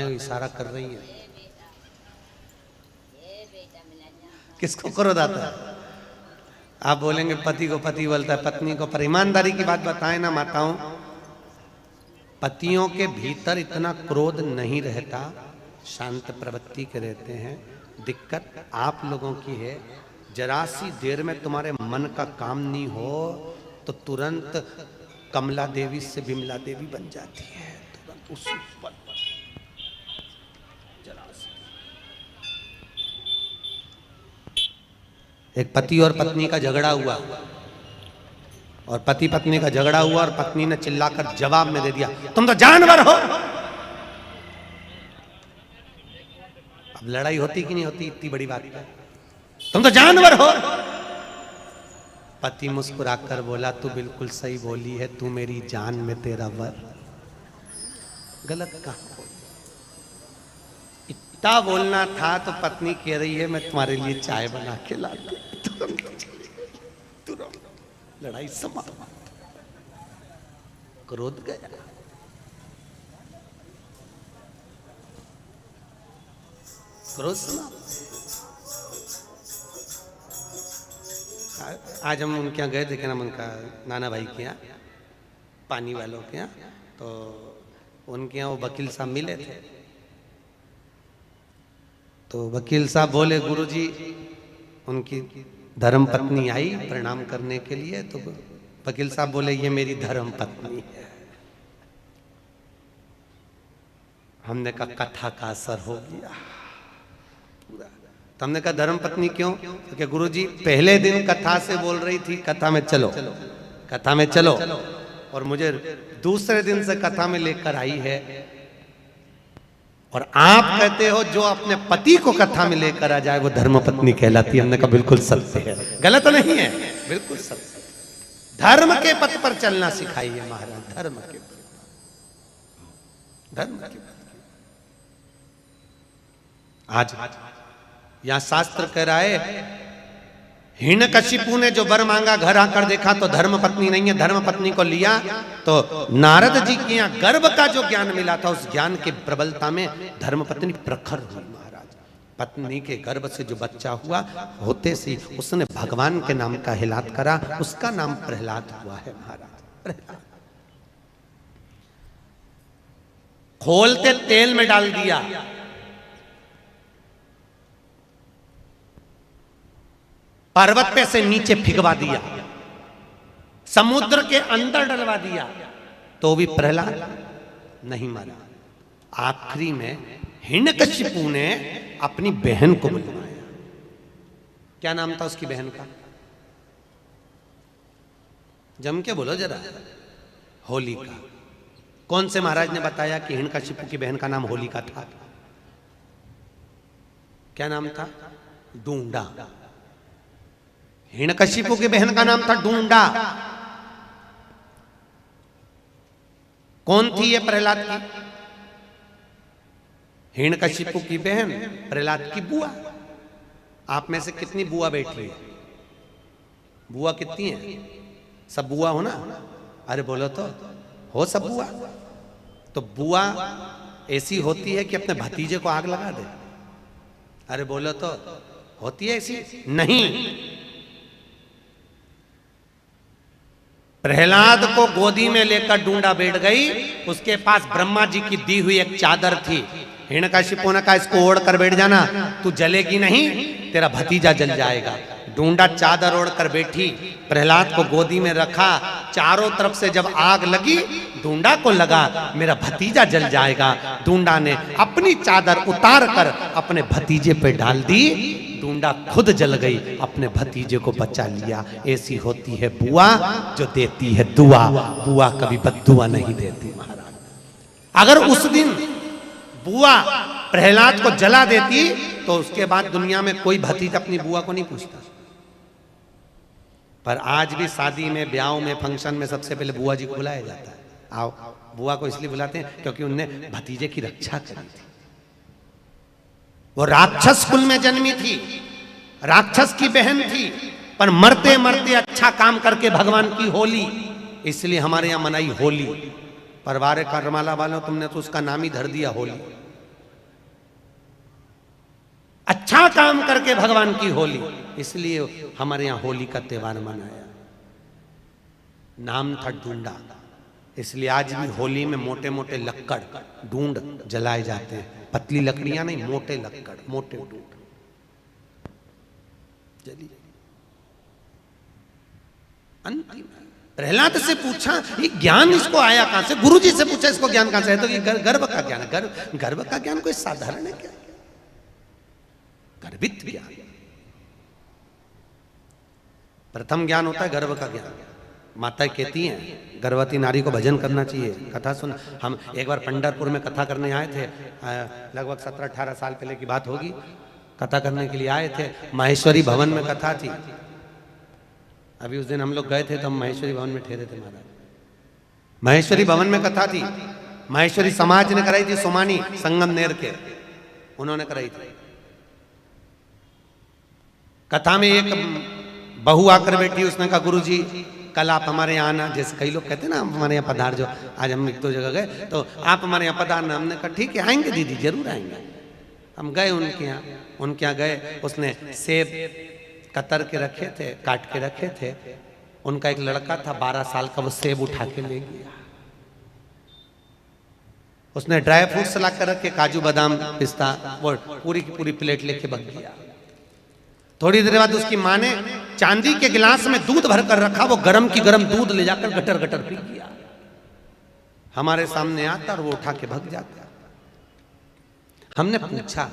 में इशारा कर रही है। किसको क्रोध आता है? आप बोलेंगे पति को पति बोलता है, पत्नी को, पर ईमानदारी की बात बताएं ना माताओं, पतियों के भीतर इतना क्रोध नहीं रहता, शांत प्रवृत्ति के रहते हैं। दिक्कत आप लोगों की है, जरा सी देर में तुम्हारे मन का काम नहीं हो तो तुरंत कमला देवी से बिमला देवी बन जाती है, तुरंत उसी पल पर। जरा सी एक पति और पत्नी का झगड़ा हुआ, और पति पत्नी का झगड़ा हुआ और पत्नी ने चिल्लाकर जवाब में दे दिया, तुम तो जानवर हो। अब लड़ाई होती कि नहीं होती इतनी बड़ी बात है, तुम तो जानवर हो। पति मुस्कुराकर बोला, तू बिल्कुल सही बोली है, तू मेरी जान में तेरा वर। गलत कहा बोली? इतना बोलना था तो पत्नी कह रही है मैं तुम्हारे लिए चाय बना के ला दूं। तुरंत लड़ाई समाप्त, क्रोध गया। क्रोध समाप्त। आज हम उनके यहाँ गए थे, क्या नाम उनका, नाना भाई के यहाँ, पानी वालों के यहाँ, तो उनके यहाँ वो वकील साहब मिले थे। तो वकील साहब बोले, गुरुजी उनकी धर्म पत्नी आई प्रणाम करने के लिए। तो वकील साहब बोले, ये मेरी धर्म पत्नी है। हमने कहा कथा का असर हो गया पूरा। तो हमने कहा धर्म पत्नी क्यों? क्योंकि गुरुजी पहले दिन कथा से बोल रही थी कथा में चलो, कथा में चलो, और मुझे दूसरे दिन से कथा में लेकर आई है, और आप कहते हो जो अपने पति को कथा में लेकर आ जाए वो धर्म पत्नी कहलाती है। हमने कहा बिल्कुल सत्य है, गलत नहीं है, बिल्कुल सत्य। धर्म के पथ पर चलना सिखाइए महाराज, धर्म के पथ, धर्म के पथ। आज यहां शास्त्र कह रहा है, हिरण्यकशिपु ने जो वर मांगा घर आकर देखा तो धर्म पत्नी नहीं है, धर्म पत्नी को लिया तो नारद जी के यहाँ गर्भ का जो ज्ञान मिला था उस ज्ञान के प्रबलता में धर्म पत्नी प्रखर हुई महाराज। पत्नी के गर्भ से जो बच्चा हुआ होते से उसने भगवान के नाम का हिलात करा, उसका नाम प्रहलाद हुआ है महाराज, प्रहलाद। खोलते तेल में डाल दिया, पर्वत पे से नीचे फिगवा दिया, समुद्र के अंदर डलवा दिया, तो भी प्रहलाद नहीं मरा। आखिरी में हिरण्यकशिपु ने अपनी बहन को बुलवाया। क्या नाम था उसकी बहन का? जम के बोलो जरा। होलिका। कौन से महाराज ने बताया कि हिरण्यकशिपु की बहन का नाम होलिका था? क्या नाम था? डूंडा। हिरण्यकशिपु की बहन का नाम था डूंडा। कौन थी ये प्रहलाद की? हिरण्यकशिपु की बहन, प्रहलाद की बुआ। आप में से कितनी बुआ बैठी है? बुआ कितनी है? सब बुआ हो ना? अरे बोलो तो, हो सब बुआ? तो बुआ ऐसी होती है कि अपने भतीजे को आग लगा दे? अरे बोलो तो, होती है ऐसी? नहीं। प्रहलाद को गोदी में लेकर डूंडा बैठ गई, उसके पास ब्रह्मा जी की दी हुई एक चादर थी। हिरण्यकशिपु ने कहा इसको ओढ़ कर बैठ जाना, तू जलेगी नहीं, तेरा भतीजा जल जाएगा। डूंडा चादर ओढ़ कर बैठी, प्रहलाद को गोदी में रखा, चारों तरफ से जब आग लगी डूंडा को लगा मेरा भतीजा जल जाएगा। डूंडा ने अपनी चादर उतार कर अपने भतीजे पे डाल दी, डूंडा खुद जल गई, अपने भतीजे को बचा लिया। ऐसी होती है बुआ जो देती है दुआ, बुआ कभी बद्दुआ नहीं देती महाराज। अगर उस दिन बुआ प्रहलाद को जला देती तो उसके बाद दुनिया में कोई भतीजा अपनी बुआ को नहीं पूछता। पर आज भी शादी में, ब्याह में, फंक्शन में सबसे पहले बुआ जी को बुलाया जाता है। आओ, बुआ को इसलिए बुलाते हैं क्योंकि उनने भतीजे की रक्षा करी थी। वो राक्षस कुल में जन्मी थी, राक्षस की बहन थी, पर मरते मरते अच्छा काम करके भगवान की होली, इसलिए हमारे यहां मनाई होली। परवारे करमाला वालों, तुमने तो उसका नाम ही धर दिया होली। अच्छा काम करके भगवान की होली, इसलिए हमारे यहाँ होली का त्योहार मनाया। नाम था ढूंढा, इसलिए आज भी होली में मोटे मोटे लक्कड़ ढूंढ जलाए जाते हैं। पतली लकड़ियां नहीं, मोटे लक्कड़, मोटे ढूंढ जली। अंतिम प्रहलाद से पूछा ये ज्ञान इसको आया कहां से? गुरु जी से पूछा इसको ज्ञान कहां से है? तो ये गर्भ का ज्ञान है। गर्भ का ज्ञान कोई साधारण है क्या? गर्भित ज्ञान। प्रथम ज्ञान होता है गर्भ का ज्ञान। माता कहती हैं गर्भवती नारी को भजन करना चाहिए। कथा सुन, हम एक बार पंढरपुर में कथा करने आए थे, लगभग 17-18 साल पहले की बात होगी। कथा करने के लिए आए थे, माहेश्वरी भवन में कथा थी। अभी उस दिन हम लोग गए थे तो हम माहेश्वरी भवन में ठहरे थे महाराज। माहेश्वरी भवन में कथा थी, माहेश्वरी समाज ने कराई थी, सोमानी संगमनेर के, उन्होंने कराई थी। कथा में एक बहू आकर बैठी, उसने कहा गुरुजी कल आप हमारे यहाँ आना। जैसे कई लोग कहते हैं ना हमारे यहाँ पधार जो, आज हम एक दो जगह गए तो आप हमारे यहाँ पधारना। हमने कहा ठीक है आएंगे दीदी, जरूर आएंगे। हम गए उनके यहाँ गए, उसने सेब कतर के रखे थे, काट के रखे थे। उनका एक लड़का था 12 साल का, वो सेब उठा के ले गया। उसने ड्राई फ्रूट्स ला कर रखे, काजू बादाम पिस्ता, वो पूरी की पूरी प्लेट लेके भाग गया। थोड़ी देर बाद उसकी माँ ने चांदी के गिलास में दूध भरकर रखा, वो गरम की गरम दूध ले जाकर गटर गटर पी गया। हमारे सामने आता और वो उठा के भाग जाता। हमने पूछा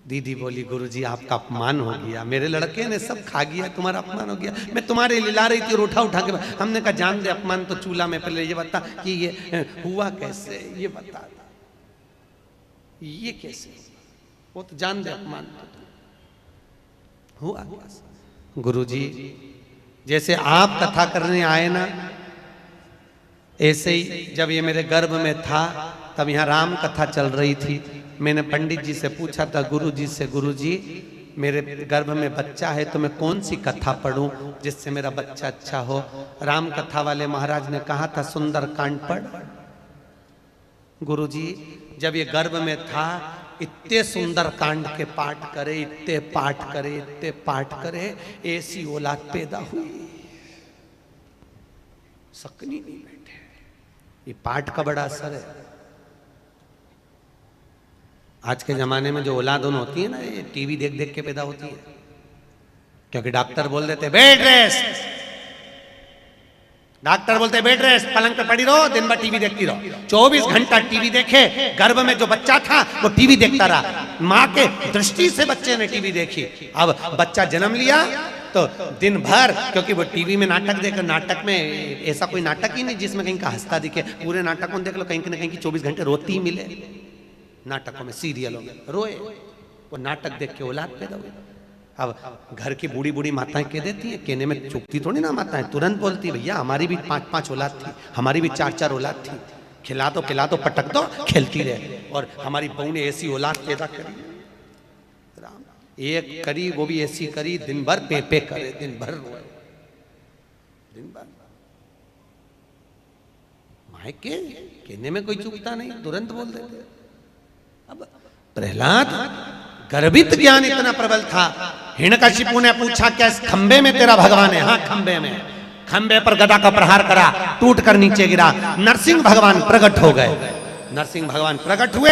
दीदी बोली गुरुजी आपका अपमान हो गया, मेरे लड़के ने सब खा गया, तुम्हारा अपमान हो गया। मैं तुम्हारे लिए ला रही थी और उठा के। हमने कहा जान दे अपमान तो चूल्हा में, पहले ये बता कि ये हुआ कैसे, ये बता ये कैसे, वो तो जान दे अपमान तो हुआ। गुरुजी जैसे आप कथा करने आए ना, ऐसे ही जब ये मेरे गर्भ में था तब यहाँ राम कथा चल रही थी। मैंने पंडित जी से पूछा था गुरुजी से, गुरुजी मेरे गर्भ में बच्चा है तो मैं कौन सी कथा पढ़ूं जिससे मेरा बच्चा अच्छा हो? राम कथा वाले महाराज ने कहा था सुंदर कांड पढ़। गुरुजी जब ये गर्भ में था इतने सुंदर कांड के पाठ करे, इतने पाठ करे, ऐसी औलाद पैदा हुई, सकनी नहीं बैठे। ये पाठ का बड़ा असर है। आज के जमाने में जो औलाद होती है ना, ये टीवी देख देख के पैदा होती है, क्योंकि डॉक्टर बोल देते बेड रेस्ट, डॉक्टर बोलते बेड रेस्ट, पलंग पे पड़ी रहो, दिन भर टीवी देखती रहो। 24 घंटा टीवी देखे, गर्भ में जो बच्चा था वो टीवी देखता रहा। माँ के दृष्टि से बच्चे ने टीवी देखी। अब बच्चा जन्म लिया तो दिन भर, क्योंकि वो टीवी में नाटक देख, नाटक में ऐसा कोई नाटक ही नहीं जिसमें कहीं का हंसता दिखे। पूरे नाटक में देख लो, कहीं ना कहीं 24 घंटे रोती ही मिले। नाटकों में, सीरियलों में रोए, वो नाटक देख के औलाद पैदा हुई। अब घर की बूढ़ी बूढ़ी माताएं कह देती हैं, कहने में चुकती थोड़ी ना माताएं, तुरंत बोलती भैया हमारी भी 5-5 औलाद थी, हमारी भी 4-4 औलाद थी, खिला दो पटक दो, खेलती रहे। और हमारी बहू ने ऐसी औलाद पैदा करी, एक करी वो भी ऐसी करी, दिन भर पे करे, दिन भर रोए, दिन भर। माए के कहने में कोई चुकता नहीं, तुरंत बोल देते। अब प्रहलाद गर्भित ज्ञान इतना प्रबल था। हिरण्यकशिपु ने पूछा क्या इस खंबे में तेरा भगवान है? हाँ खंबे में। खंबे पर गदा का प्रहार करा, टूट कर नीचे गिरा। नरसिंह भगवान प्रकट हो गए। नरसिंह भगवान प्रकट हुए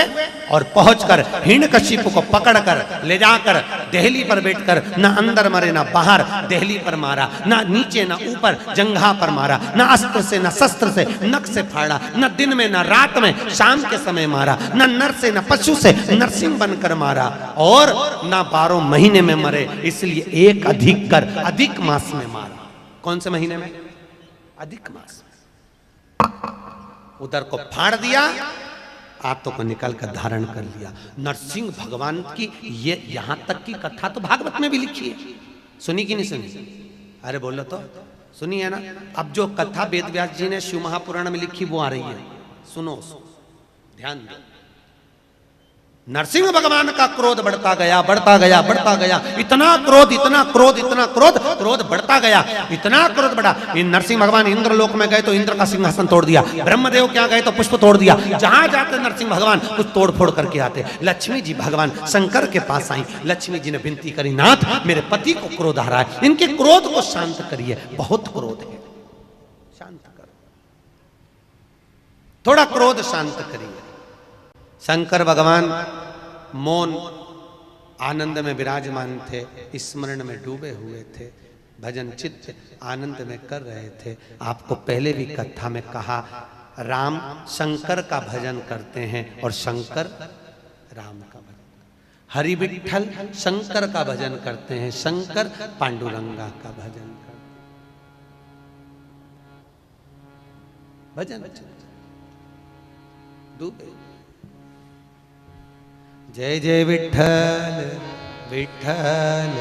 और पहुंचकर हिरण्यकशिपु को पकड़कर ले जाकर देहली पर बैठकर न अंदर मरे न बाहर, देहली पर मारा, न नीचे न ऊपर, जंघा पर मारा, न अस्त्र से न शस्त्र से, नख से फाड़ा, न दिन में न रात में, शाम के समय मारा, न नर से न पशु से, नरसिंह बनकर मारा, और न 12 महीने में मरे, इसलिए एक अधिक कर अधिक मास में मारा। कौन से महीने में? अधिक मास में। उधर को फाड़ दिया, आंतों को निकाल कर धारण कर लिया। नरसिंह भगवान की ये यहां तक की कथा तो भागवत में भी लिखी है, सुनी कि नहीं सुनी? अरे बोलो तो, सुनी है ना? अब जो कथा वेद व्यास जी ने शिव महापुराण में लिखी वो आ रही है, सुनो, ध्यान दो। नरसिंह भगवान का क्रोध बढ़ता गया, बढ़ता गया, बढ़ता गया, इतना क्रोध, इतना क्रोध, इतना क्रोध, क्रोध बढ़ता गया, इतना क्रोध बढ़ा। इन नरसिंह भगवान इंद्रलोक में गए तो इंद्र का सिंहासन तोड़ दिया, ब्रह्मदेव क्या गए तो पुष्प तोड़ दिया, जहां जाते नरसिंह भगवान कुछ तोड़ फोड़ करके आते। लक्ष्मी जी भगवान शंकर के पास आई, लक्ष्मी जी ने विनती करी, नाथ मेरे पति को क्रोध आ रहा है, इनके क्रोध को शांत करिए, बहुत क्रोध है, शांत करो, थोड़ा क्रोध शांत करिए। शंकर भगवान मौन आनंद में विराजमान थे, स्मरण में डूबे हुए थे, भजन चित्त आनंद में कर रहे थे। आपको पहले भी कथा में कहा, राम शंकर का भजन करते हैं और शंकर राम का भजन, हरि विठ्ठल शंकर का भजन करते हैं, शंकर पांडुरंगा का भजन करते भजन डूबे। जय जय विठ्ठल विठ्ठल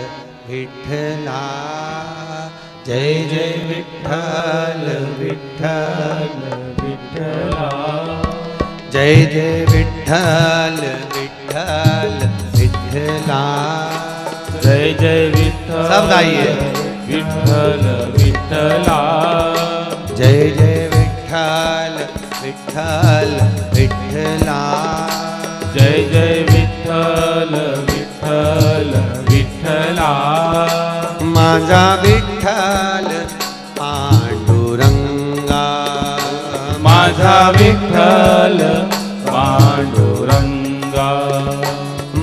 विठ्ठला, जय जय विठ्ठल विठ्ठल विठ्ठला, जय जय विठ्ठल विठ्ठल विठ्ठला, जय जय विठ्ठल, सब गाइए, विठ्ठल विठ्ठला, जय जय विठ्ठल विठ्ठल विठ्ठला, जय जय विठ्ठल विठ्ठल विठ्ठला, माझा विठ्ठल पांडुरंगा, माझा विठ्ठल पांडुरंगा,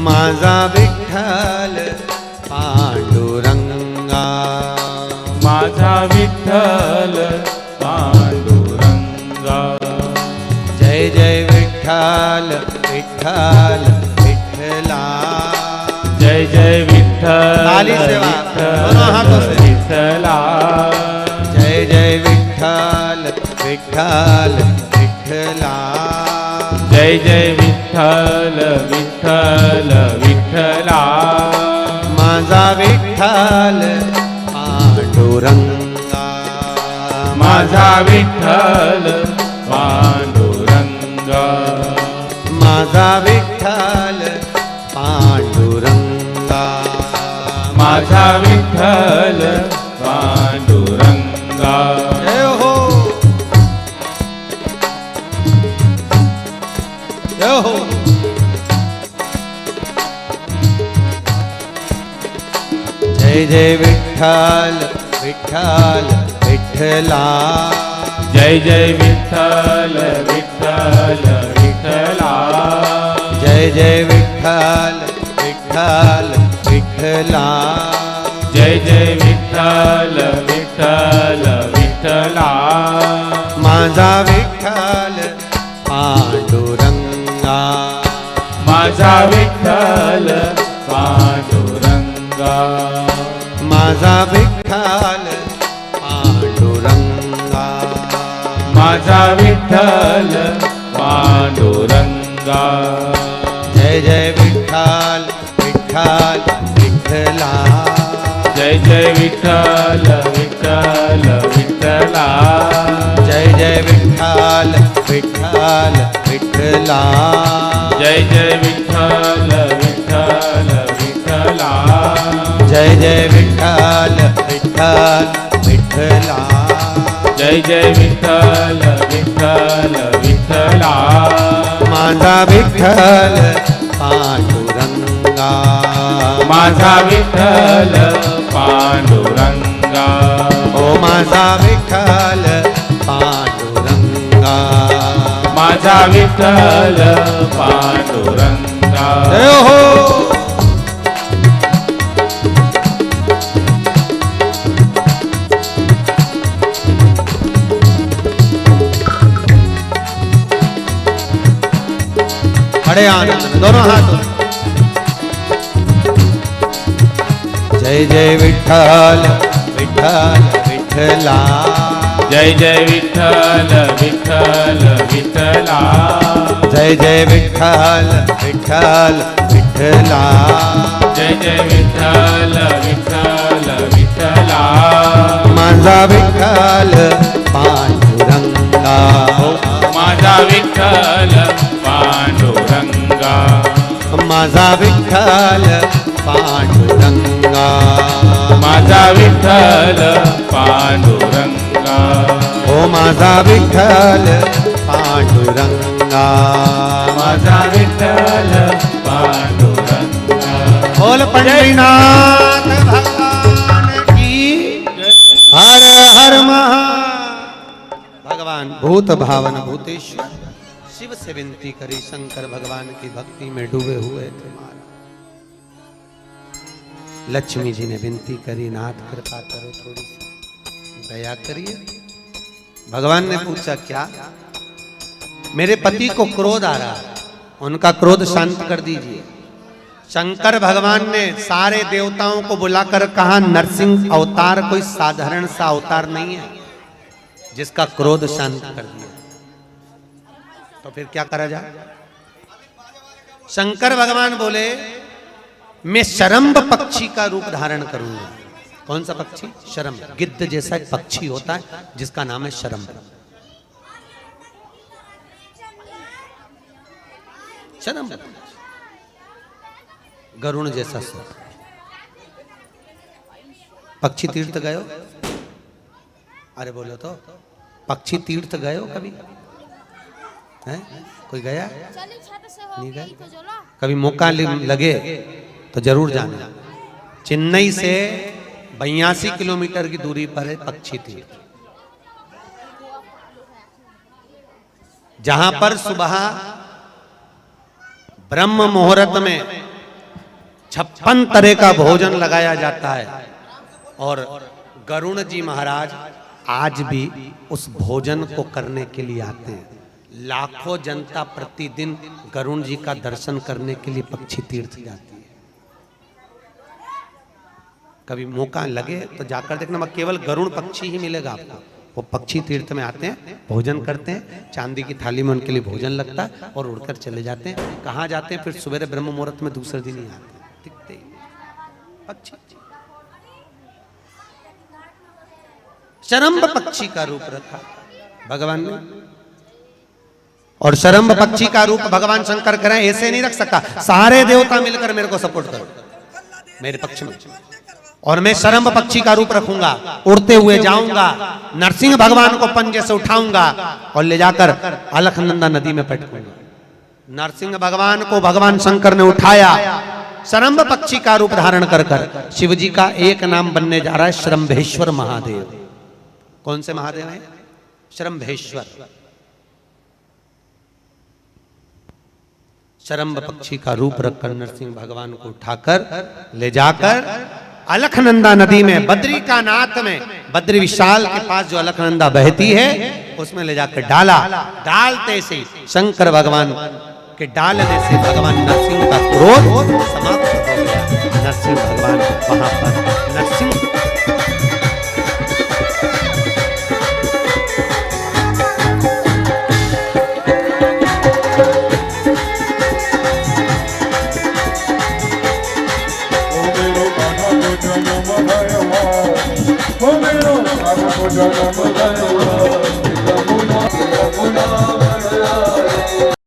माझा विठ्ठल पांडुरंगा, माझा विठ्ठल पांडुरंगा, जय जय विठ्ठल विठ्ठल विठ्ठला, जय जय विठ्ठल, ताली से बात, दोनों हाथों से, विठ्ठला, जय जय विठ्ठल विठ्ठल विठ्ठला, जय जय विठ्ठल विठ्ठल विठ्ठला, माझा विठ्ठल पांडुरंगा, माझा विठ्ठल पांडुरंगा, माझा विठ्ठल पांडुरंगा, माझा विठ्ठल पांडुरंगा, जय हो जय हो। जय जय विठ्ठल विठ्ठल विठ्ठला, जय जय विठ्ठल विठ्ठल विठ्ठला, जय जय विठ्ठल विठ्ठल विठ्ठला, जय जय विठ्ठल विठ्ठल विठ्ठला, माझा विठ्ठल पांडुरंगा, माझा विठ्ठल पांडुरंगा, माझा विठ्ठल पांडुरंगा, माझा विठ्ठल पांडुरंगा, जय जय विठ्ठल विठ्ठल विठ्ठला, जय जय विठ्ठल विठ्ठल विठ्ठला, जय जय विठ्ठल विठ्ठल विठ्ठला, जय जय विठ्ठल विठ्ठल विठ्ठला, जय जय विठ्ठल विठ्ठल विठ्ठला, जय जय विठ्ठल विठ्ठल विठ्ठला, माझा विठ्ठल पांडुरंगा, माझा विठ्ठल पांडुरंगा, ओ माझा विठ्ठल पांडुरंगा, माझा विठ्ठल पांडुरंगा, जय हो। बड़े आनंद में दोनों हाथों, जय जय विठ्ठल विठ्ठल विठ्ठला, जय जय विठ्ठल विठ्ठल विठ्ठला, जय जय विठ्ठल विठ्ठल विठ्ठला, जय जय विठ्ठल विठ्ठल विठ्ठला, माझा विठ्ठल पांडुरंगा, माझा विठ्ठल पांडुरंगा, माझा विठ्ठल पांडुरंगा, माझा विठ्ठल पांडुरंगा, ओ माझा विठ्ठल पांडुरंगा, माझा विठ्ठल पांडुरंगा। बोल पंढरीनाथ भगवान की हर हर महा। भगवान भूत भावन भूतेश्वर शिव से विनती करी, शंकर भगवान की भक्ति में डूबे हुए थे महाराज। लक्ष्मी जी ने विनती करी, नाथ कृपा करो, थोड़ी सी दया करिए। भगवान ने पूछा क्या? मेरे पति को क्रोध आ रहा है, उनका क्रोध शांत कर दीजिए। शंकर भगवान ने सारे देवताओं को बुलाकर कहा, नरसिंह अवतार कोई साधारण सा अवतार नहीं है जिसका क्रोध शांत कर दिया। तो फिर क्या करा जाए? शंकर भगवान बोले, मैं शरम्भ पक्षी का रूप धारण करूंगा। कौन सा पक्षी? शरम्भ, गिद्ध जैसा एक पक्षी होता है जिसका नाम है शरम्भ। शरम्भ गरुण जैसा स्वर। पक्षी तीर्थ गए हो? अरे बोलो तो, पक्षी तीर्थ गए हो कभी? हैं? कोई गया? नहीं गया? कभी मौका लगे तो जरूर जाना। चेन्नई से 82 किलोमीटर की दूरी पर है पक्षी तीर्थ, जहां पर सुबह ब्रह्म मुहूर्त में 56 तरह का भोजन लगाया जाता है। और गरुण जी महाराज आज भी उस भोजन को करने के लिए आते हैं। लाखों जनता प्रतिदिन गरुण जी का दर्शन करने के लिए पक्षी तीर्थ जाती है। कभी मौका लगे तो जाकर देखना, केवल गरुण पक्षी ही मिलेगा आपको। वो पक्षी तीर्थ में आते हैं, भोजन करते हैं, चांदी की थाली में उनके लिए भोजन लगता है और उड़कर चले जाते हैं। कहाँ जाते हैं? फिर सवेरे ब्रह्म मुहूर्त में दूसरे दिन ही आते हैं, दिखते ही पक्षी। शरम्भ पक्षी का रूप रखा भगवान ने। और शरम्भ पक्षी का रूप भगवान शंकर करें, ऐसे नहीं रख सकता। सारे देवता मिलकर मेरे को सपोर्ट करो मेरे पक्ष में, और मैं शरम्भ पक्षी का रूप रखूंगा। उड़ते हुए जाऊंगा, नरसिंह भगवान को पंजे से उठाऊंगा और ले जाकर अलखनंदा नदी में पटकूंगा। नरसिंह भगवान को भगवान शंकर ने उठाया, शरम्भ पक्षी का रूप धारण कर कर। शिव जी का एक नाम बनने जा रहा है शरम्भेश्वर महादेव। कौन से महादेव हैं? शरम्भेश्वर। शरम्भ पक्षी का रूप रखकर नरसिंह भगवान को उठाकर ले जाकर अलखनंदा नदी में, बद्री का नाथ में, बद्री विशाल के पास जो अलखनंदा बहती है उसमें ले जाकर डाला। डालते से शंकर भगवान के डालने से भगवान नरसिंह का क्रोध समाप्त हो गया। नरसिंह भगवान वहां पर नरसिंह जन्म गयो